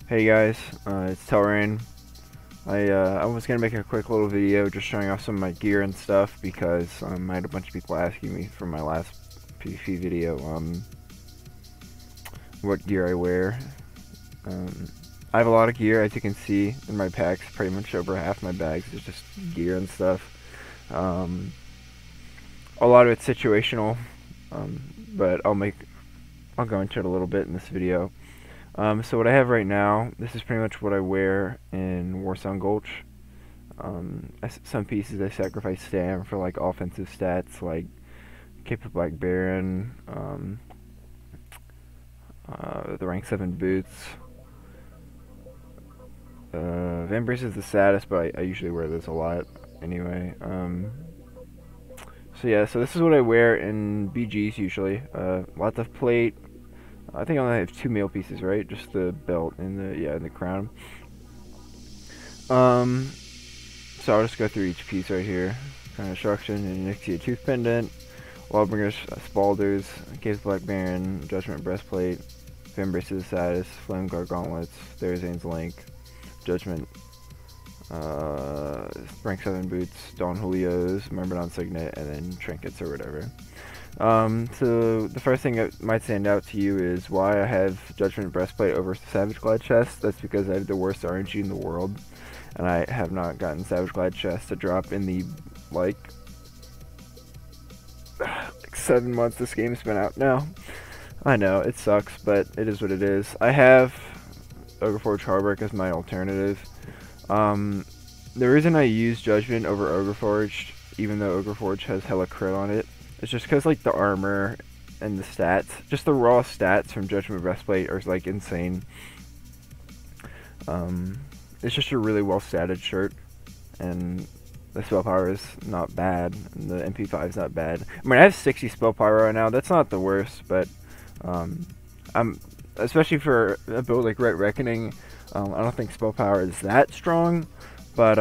Hey guys, it's Telrain. I was gonna make a quick little video just showing off some of my gear and stuff because I had a bunch of people asking me from my last PvP video what gear I wear. I have a lot of gear, as you can see in my packs. Pretty much over half my bags is just gear and stuff. A lot of it's situational, but I'll go into it a little bit in this video. So what I have right now, this is pretty much what I wear in Warsong Gulch. Some pieces I sacrifice Stam for like offensive stats, like Cape of Black Baron, the rank 7 boots. Vambrace is the saddest, but I usually wear this a lot anyway. So yeah, so this is what I wear in BGs usually. Lots of plate. I think I only have 2 mail pieces, right? Just the belt and the crown. So I'll just go through each piece right here. Crown Instruction, and next to a Tooth Pendant, Lawbringer's Spalders, Caves Black Baron, Judgment Breastplate, Vambrace of the Saddest, Flame Guard Gauntlets, Therazane's Link, Judgment, Rank 7 Boots, Don Julio's, Myrmidon Signet, and then Trinkets or whatever. So the first thing that might stand out to you is why I have Judgment Breastplate over Savage Glide Chest. That's because I have the worst RNG in the world, and I have not gotten Savage Glide Chest to drop in the, like 7 months this game's been out now. I know, it sucks, but it is what it is. I have Ogreforge Hardwork as my alternative. The reason I use Judgment over Ogreforged, even though Ogreforge has hella crit on it, it's just because like the armor and the stats, just the raw stats from Judgment Breastplate are like insane. It's just a really well statted shirt, and the spell power is not bad, and the MP5 is not bad. I mean, I have 60 spell power right now. That's not the worst, but I'm especially for a build like Red Reckoning. I don't think spell power is that strong, but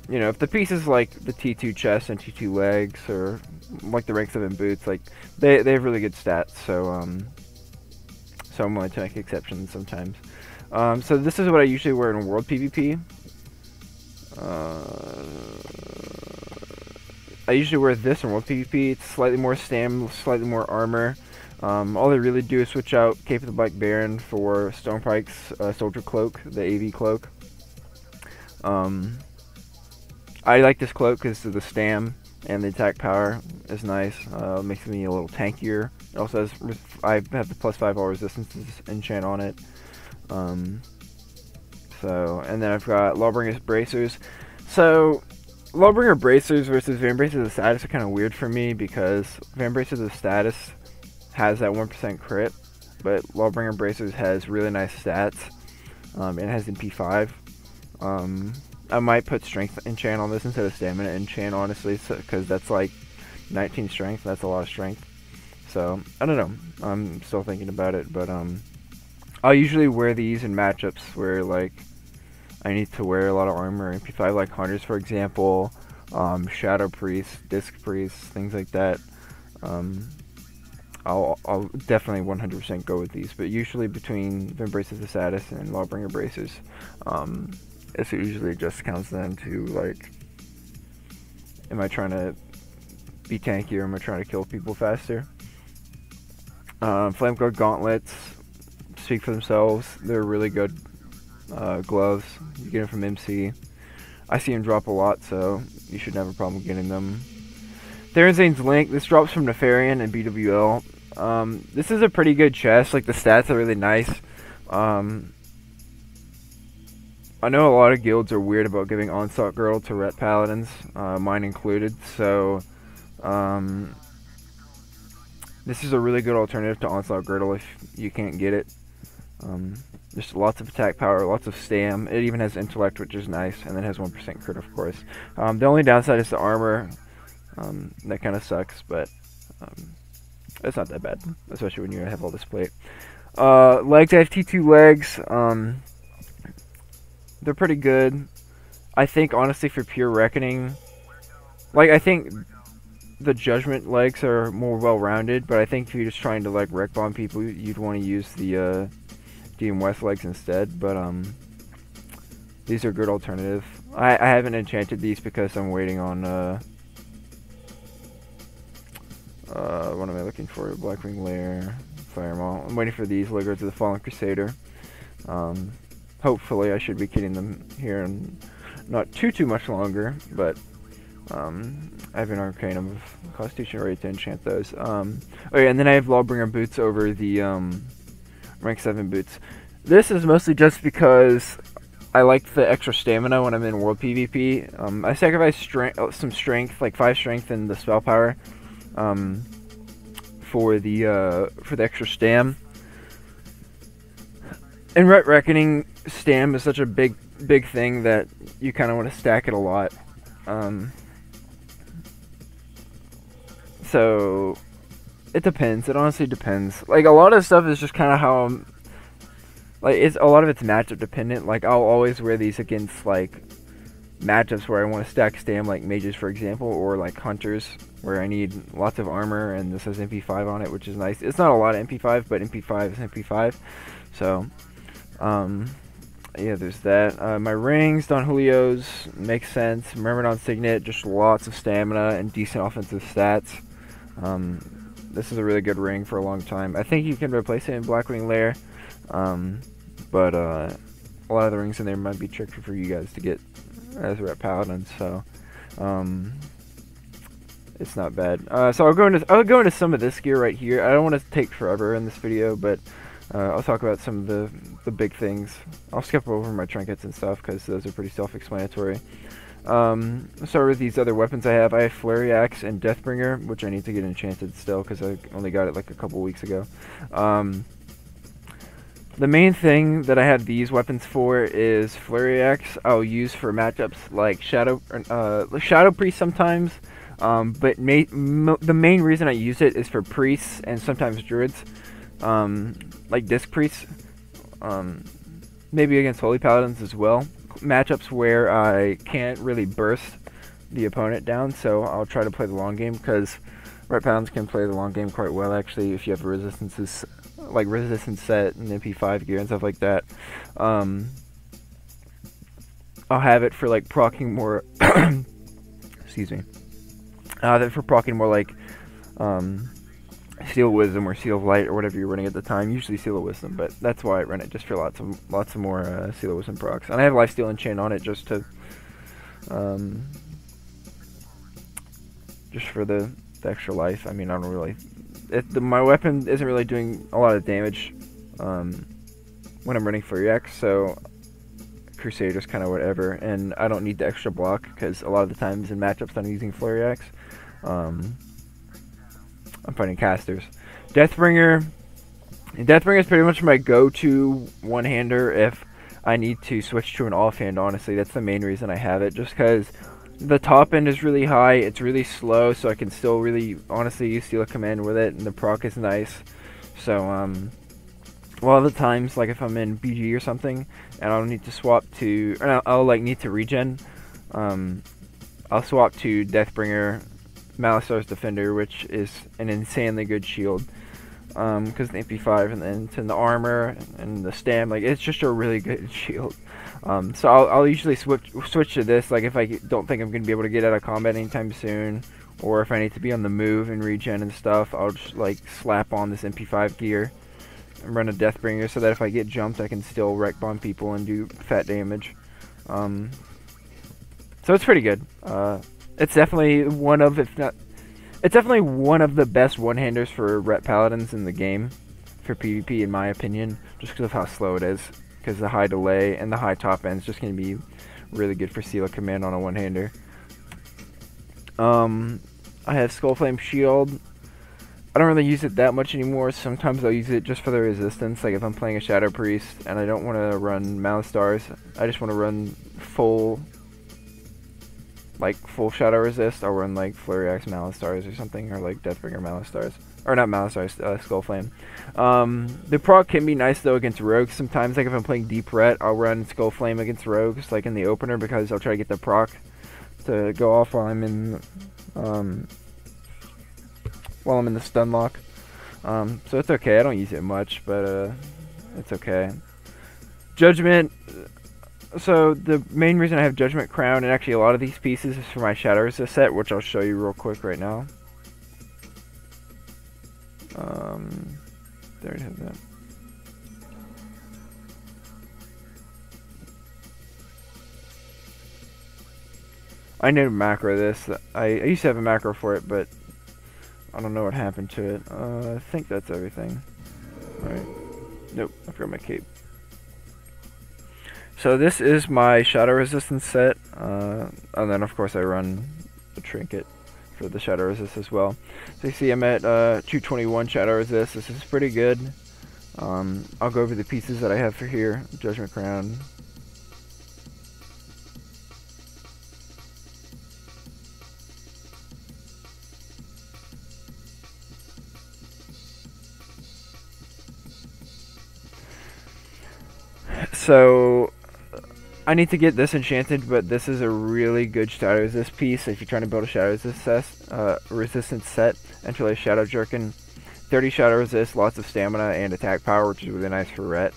you know, if the pieces like the T2 chest and T2 legs, or like the rank 7 boots, like they have really good stats, so so I'm willing to make exceptions sometimes. So this is what I usually wear in World PvP. I usually wear this in World PvP. It's slightly more stam, slightly more armor. All they really do is switch out Cape of the Black Baron for Stonepike's Soldier Cloak, the AV cloak. I like this cloak because of the stam and the attack power is nice. Makes me a little tankier. It also has, I have the +5 all resistances enchant on it. And then I've got Lawbringer's Bracers. So Lawbringer Bracers versus Vambrace of the Status are kind of weird for me because Vambrace of the Status has that 1% crit, but Lawbringer Bracers has really nice stats, and it has MP5. I might put Strength enchant on this instead of Stamina enchant, honestly, because that's like 19 Strength. That's a lot of Strength. So, I don't know. I'm still thinking about it, but I'll usually wear these in matchups where, like, I need to wear a lot of armor. MP5, like Hunters, for example, Shadow Priest, Disc Priest, things like that. I'll definitely 100% go with these, but usually between Vambrace of the Saddest and Lawbringer Bracers, it usually just comes down to, like, am I trying to be tanky or am I trying to kill people faster? Flame Guard Gauntlets speak for themselves. They're really good gloves. You get them from MC. I see them drop a lot, so you shouldn't have a problem getting them. Therazane's Link. This drops from Nefarian and BWL. This is a pretty good chest. Like, the stats are really nice. I know a lot of guilds are weird about giving Onslaught Girdle to Ret Paladins, mine included, so this is a really good alternative to Onslaught Girdle if you can't get it. There's lots of attack power, lots of stam. It even has intellect, which is nice, and then has 1% crit, of course. The only downside is the armor. That kind of sucks, but it's not that bad, especially when you have all this plate. Legs, I have T2 legs. They're pretty good. I think, honestly, for pure Reckoning, like, I think the Judgment legs are more well-rounded, but I think if you're just trying to, like, wreck bomb people, you'd want to use the Team Westlegs instead, but these are a good alternative. I haven't enchanted these because I'm waiting on what am I looking for? Blackwing Lair, Firemaw. I'm waiting for these Lizards of the Fallen Crusader. Hopefully I should be getting them here in not too much longer, but I have an Arcanum of Constitution ready to enchant those. Oh yeah, and then I have Lawbringer boots over the rank 7 boots. This is mostly just because I like the extra stamina when I'm in world PvP. I sacrifice some strength, like 5 strength in the spell power, for the extra stam. In Ret Reckoning, stam is such a big thing that you kind of want to stack it a lot. So it depends. It honestly depends. Like, a lot of stuff is just kind of how I'm. Like, a lot of it's matchup dependent. Like, I'll always wear these against like matchups where I want to stack stam, like mages for example, or like hunters where I need lots of armor, and this has MP5 on it, which is nice. It's not a lot of MP5, but MP5 is MP5. So yeah, there's that. My rings, Don Julio's, makes sense. Myrmidon Signet, just lots of stamina and decent offensive stats. This is a really good ring for a long time. I think you can replace it in Blackwing Lair, but a lot of the rings in there might be tricky for you guys to get as Ret Paladins, so it's not bad. So I'll go into some of this gear right here. I don't want to take forever in this video, but I'll talk about some of the big things. I'll skip over my trinkets and stuff because those are pretty self-explanatory. Let's start with these other weapons I have. I have Flurry Axe and Deathbringer, which I need to get enchanted still because I only got it like a couple weeks ago. The main thing that I have these weapons for is Flurry Axe. I'll use for matchups like Shadow Priest sometimes, but the main reason I use it is for priests and sometimes druids, like Disc Priests, maybe against Holy Paladins as well. Matchups where I can't really burst the opponent down, so I'll try to play the long game, because Ret Paladins can play the long game quite well actually if you have resistances, like resistance set and MP5 gear and stuff like that. I'll have it for like proccing more excuse me. I'll have it for proccing more like Seal of Wisdom or Seal of Light or whatever you're running at the time. Usually Seal of Wisdom, but that's why I run it, just for lots of more Seal of Wisdom procs. And I have Lifesteal Enchant on it just to just for the extra life. I mean, I don't really. My weapon isn't really doing a lot of damage when I'm running Flurry Axe, so Crusader's kind of whatever, and I don't need the extra block because a lot of the times in matchups I'm using Flurry Axe. I'm fighting casters. Deathbringer is pretty much my go-to one-hander if I need to switch to an offhand, honestly. That's the main reason I have it, just because the top end is really high, it's really slow, so I can still really, honestly, use Seal of Command with it, and the proc is nice. So, a lot of the times, like if I'm in BG or something, and I'll need to swap to, or I'll like need to regen, I'll swap to Deathbringer, Malistar's Defender, which is an insanely good shield, because the MP5 and then the armor and the stam, like it's just a really good shield. So I'll usually switch to this, like if I don't think I'm gonna be able to get out of combat anytime soon, or if I need to be on the move and regen and stuff, I'll just like slap on this MP5 gear and run a Deathbringer so that if I get jumped, I can still wreck bomb people and do fat damage. So it's pretty good. It's definitely one of, if not, it's definitely one of the best one-handers for Ret Paladins in the game, for PvP in my opinion, just because of how slow it is, because the high delay and the high top end is just going to be really good for Seal of Command on a one-hander. I have Skullflame Shield. I don't really use it that much anymore. Sometimes I'll use it just for the resistance, like if I'm playing a Shadow Priest and I don't want to run Malastars, I just want to run full Shadow Resist, I'll run like Flurry Axe Malastars or something, or like Deathbringer Malastars, or not Malastars, Skullflame. The proc can be nice though against rogues sometimes, like if I'm playing Deep Ret, I'll run Skullflame against rogues, like in the opener, because I'll try to get the proc to go off while I'm in the stun lock. So it's okay, I don't use it much, but it's okay. Judgment. So the main reason I have Judgment Crown and actually a lot of these pieces is for my Shadow Resist set, which I'll show you real quick right now. There it has that. I need to macro this. I used to have a macro for it, but I don't know what happened to it. I think that's everything. Right. Nope, I forgot my cape. So this is my Shadow Resistance set, and then of course I run the trinket for the Shadow Resist as well. So you see I'm at 221 Shadow Resist. This is pretty good. I'll go over the pieces that I have for here. Judgment Crown. So I need to get this enchanted, but this is a really good Shadow Resist piece if you're trying to build a Shadow Resistance set. Enter like Shadow Jerkin. 30 Shadow Resist, lots of stamina and attack power, which is really nice for Ret.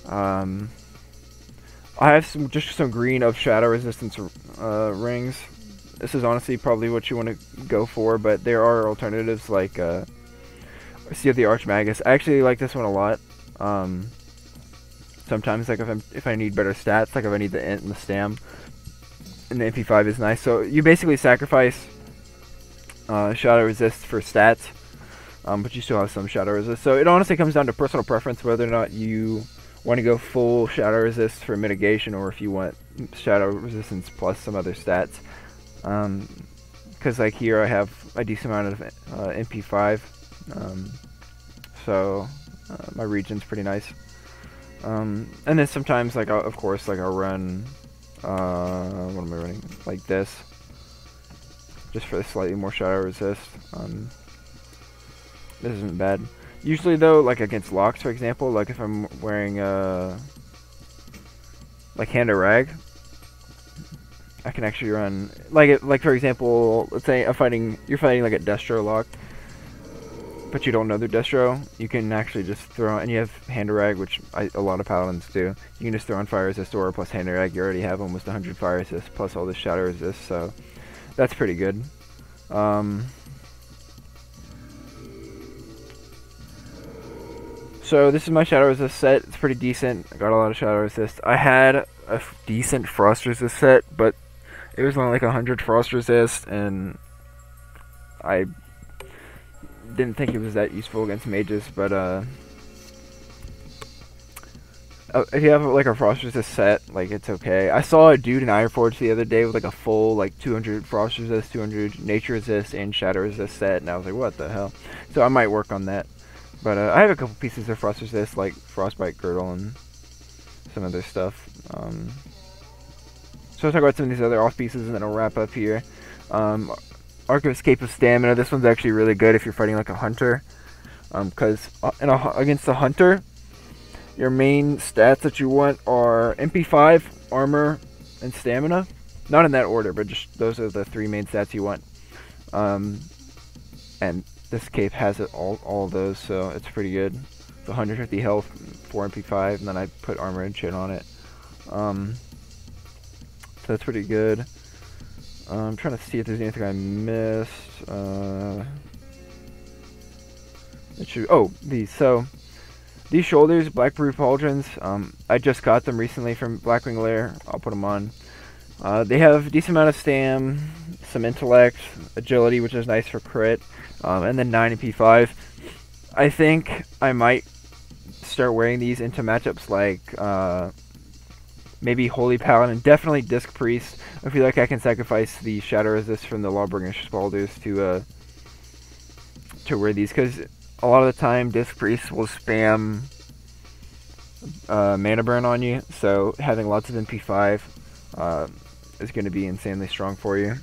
I have just some green of Shadow Resistance rings. This is honestly probably what you want to go for, but there are alternatives like Sea of the Archmagus. I actually like this one a lot. Sometimes, like if I need better stats, like if I need the int and the stam, and the MP5 is nice. So you basically sacrifice Shadow Resist for stats, but you still have some Shadow Resist. So it honestly comes down to personal preference whether or not you want to go full Shadow Resist for mitigation, or if you want Shadow Resistance plus some other stats. Because like here I have a decent amount of MP5, so my region's pretty nice. And then sometimes, like, of course, like, I'll run, what am I running? Like this. Just for the slightly more Shadow Resist. This isn't bad. Usually, though, like, against locks, for example, like, if I'm wearing, like, Hand of Rag, I can actually run, like, for example, let's say you're fighting, like, a Destro lock, but you don't know their Destro, you can actually just throw, and you have Hand of Rag, which a lot of Paladins do. You can just throw on Fire Resist Aura plus Hand of Rag. You already have almost 100 Fire Resist plus all this Shadow Resist, so that's pretty good. So this is my Shadow Resist set. It's pretty decent. I got a lot of Shadow Resist. I had a decent Frost Resist set, but it was only like 100 Frost Resist, and I didn't think it was that useful against mages, but if you have like a Frost Resist set, like, it's okay. I saw a dude in Ironforge the other day with like a full like 200 Frost Resist, 200 Nature Resist, and Shadow Resist set, and I was like, what the hell? So I might work on that. But I have a couple pieces of Frost Resist, like Frostbite Girdle and some other stuff. So I'll talk about some of these other off pieces, and then I'll wrap up here. Arc of Escape of Stamina. This one's actually really good if you're fighting like a hunter, because against the hunter, your main stats that you want are MP5, armor, and stamina. Not in that order, but just those are the three main stats you want. And this cape has it all of those, so it's pretty good. The 150 health, 4 MP5, and then I put armor and shit on it. So that's pretty good. I'm trying to see if there's anything I missed. These. So, these shoulders, Black Brew Pauldrons, I just got them recently from Blackwing Lair. I'll put them on. They have a decent amount of stam, some intellect, agility, which is nice for crit, and then 9 MP5. I think I might start wearing these into matchups like maybe Holy Paladin, definitely Disc Priest. I feel like I can sacrifice the Shadow Resist from the Lawbringer Spalders to wear these, because a lot of the time Disc Priest will spam mana burn on you, so having lots of MP5 is going to be insanely strong for you.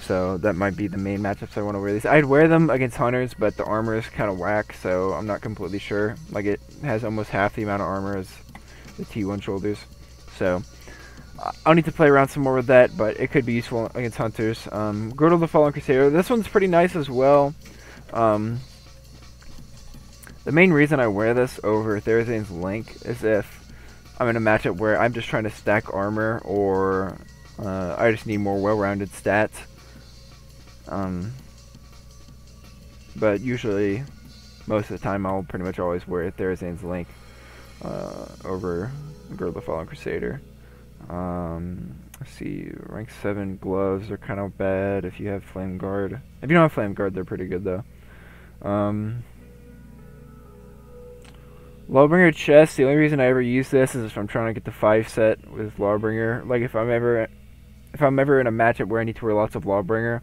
So that might be the main matchups I want to wear these. I'd wear them against hunters, but the armor is kind of whack, so I'm not completely sure. Like, it has almost half the amount of armor as the T1 shoulders. So I'll need to play around some more with that, but it could be useful against hunters. Girdle of the Fallen Crusader. This one's pretty nice as well. The main reason I wear this over Therazane's Link is if I'm in a matchup where I'm just trying to stack armor, or I just need more well-rounded stats. But usually, most of the time, I'll pretty much always wear Therazan's Link over Girdle Fallen Crusader. Let's see, rank 7 gloves are kind of bad if you have Flame Guard. If you don't have Flame Guard, they're pretty good though. Lawbringer chest, the only reason I ever use this is if I'm trying to get the 5 set with Lawbringer. Like if I'm ever in a matchup where I need to wear lots of Lawbringer,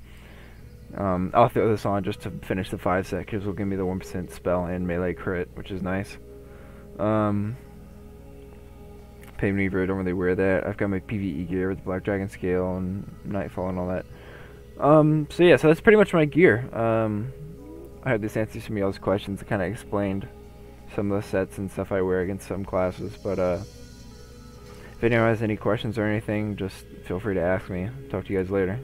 I'll throw this on just to finish the 5 set, because it'll give me the 1% spell and melee crit, which is nice. Pain Reaver, I don't really wear that. I've got my PvE gear with the Black Dragon Scale and Nightfall and all that. So yeah, so that's pretty much my gear. I hope this answers some of y'all's questions. It kind of explained some of the sets and stuff I wear against some classes, but if anyone has any questions or anything, just feel free to ask me. Talk to you guys later.